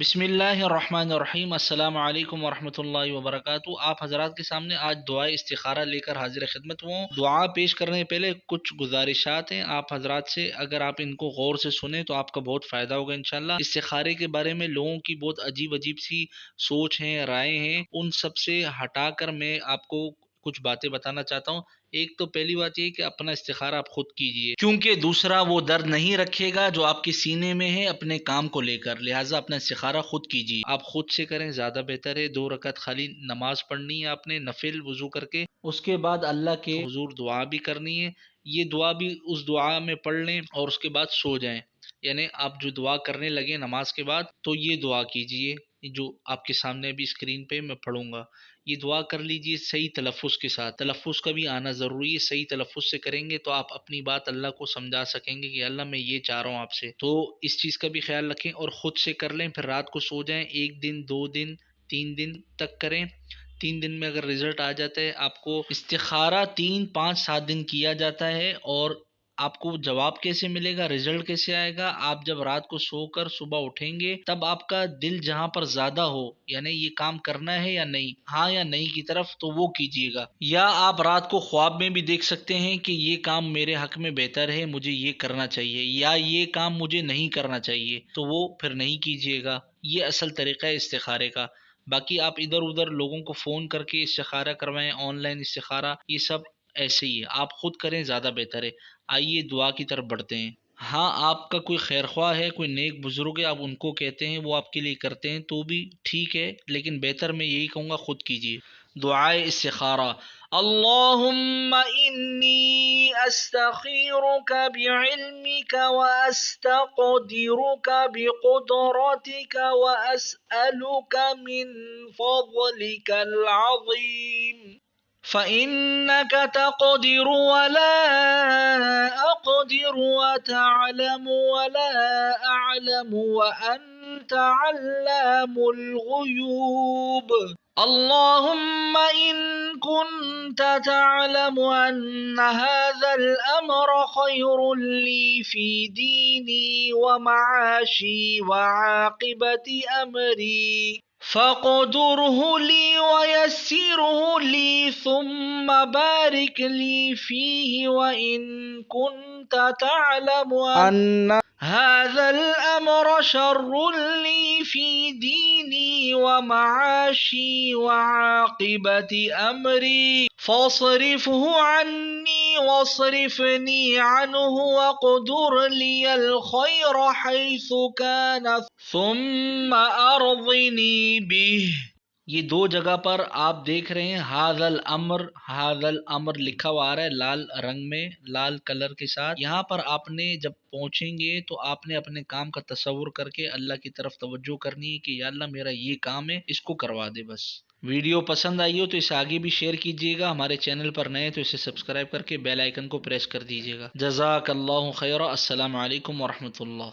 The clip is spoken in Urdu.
بسم اللہ الرحمن الرحیم، السلام علیکم ورحمۃ اللہ وبرکاتہ۔ آپ حضرات کے سامنے آج دعائے استخارہ لے کر حاضر خدمت ہوں۔ دعا پیش کرنے پہلے کچھ گزارشات ہیں آپ حضرات سے، اگر آپ ان کو غور سے سنیں تو آپ کا بہت فائدہ ہوگا انشاءاللہ۔ استخارے کے بارے میں لوگوں کی بہت عجیب عجیب سی سوچ ہیں، رائے ہیں، ان سب سے ہٹا کر میں آپ کو کچھ باتیں بتانا چاہتا ہوں۔ ایک تو پہلی بات یہ کہ اپنا استخارہ آپ خود کیجئے، کیونکہ دوسرا وہ درد نہیں رکھے گا جو آپ کے سینے میں ہے اپنے کام کو لے کر، لہٰذا اپنا استخارہ خود کیجئے، آپ خود سے کریں زیادہ بہتر ہے۔ 2 رکعت خالی نماز پڑھنی ہے آپ نے نفل وضو کر کے، اس کے بعد اللہ کے حضور دعا بھی کرنی ہے۔ یہ دعا بھی اس دعا میں پڑھ لیں اور اس کے بعد سو جائیں، یعنی آپ جو دعا کرنے لگے نماز کے بعد تو یہ دعا کیجئے جو آپ کے سامنے ابھی اسکرین پہ میں پڑھوں گا۔ یہ دعا کر لیجئے صحیح تلفظ کے ساتھ، تلفظ کا بھی آنا ضروری ہے، صحیح تلفظ سے کریں گے تو آپ اپنی بات اللہ کو سمجھا سکیں گے کہ اللہ میں یہ چاہ رہا ہوں آپ سے، تو اس چیز کا بھی خیال رکھیں اور خود سے کر لیں، پھر رات کو سو جائیں۔ 1 دن 2 دن 3 دن تک کریں، 3 دن میں اگر رزلٹ آ جاتا ہے، آپ کو استخارہ 3 5 7 دن کیا جاتا ہے اور آپ کو جواب کیسے ملے گا، رزلٹ کیسے آئے گا؟ آپ جب رات کو سو کر صبح اٹھیں گے تب آپ کا دل جہاں پر زیادہ ہو، یعنی یہ کام کرنا ہے یا نہیں، ہاں یا نہیں کی طرف، تو وہ کیجیے گا۔ یا آپ رات کو خواب میں بھی دیکھ سکتے ہیں کہ یہ کام میرے حق میں بہتر ہے، مجھے یہ کرنا چاہیے، یا یہ کام مجھے نہیں کرنا چاہیے، تو وہ پھر نہیں کیجیے گا۔ یہ اصل طریقہ ہے استخارے کا۔ باقی آپ ادھر ادھر لوگوں کو فون کر کے استخارہ کروائیں، آن لائن استخارہ، یہ سب ایسے ہی ہے، آپ خود کریں زیادہ بہتر ہے۔ آئیے دعا کی طرف بڑھتے ہیں۔ ہاں، آپ کا کوئی خیر خواہ ہے، کوئی نیک بزرگ ہے، آپ ان کو کہتے ہیں، وہ آپ کے لیے کرتے ہیں تو بھی ٹھیک ہے، لیکن بہتر میں یہی کہوں گا خود کیجیے۔ دعائے استخارہ: اللہم انی استخیرک بعلمک واستقدرک بقدرتک واسألک من فضلک العظیم فإنك تقدر ولا أقدر وتعلم ولا أعلم وأنت علام الغيوب اللهم إن كنت تعلم أن هذا الأمر خير لي في ديني ومعاشي وعاقبة أمري فاقدره لي ويسره لي ثم بارك لي فيه وإن كنت تعلم أن هذا الأمر شر لي في ديني ومعاشي وعاقبة أمري فاصرفه عني واصرفني عنه واقدر لي الخير حيث كان ثم أرضني به۔ یہ 2 جگہ پر آپ دیکھ رہے ہیں ہاذا الامر لکھا ہوا آ رہا ہے لال رنگ میں، لال کلر کے ساتھ۔ یہاں پر آپ نے جب پہنچیں گے تو آپ نے اپنے کام کا تصور کر کے اللہ کی طرف توجہ کرنی ہے کہ یا اللہ میرا یہ کام ہے، اس کو کروا دے بس۔ ویڈیو پسند آئی ہو تو اسے آگے بھی شیئر کیجیے گا، ہمارے چینل پر نئے تو اسے سبسکرائب کر کے بیل آئیکن کو پریس کر دیجیے گا۔ جزاک اللہ خیرہ۔ السلام علیکم ورحمۃ اللہ۔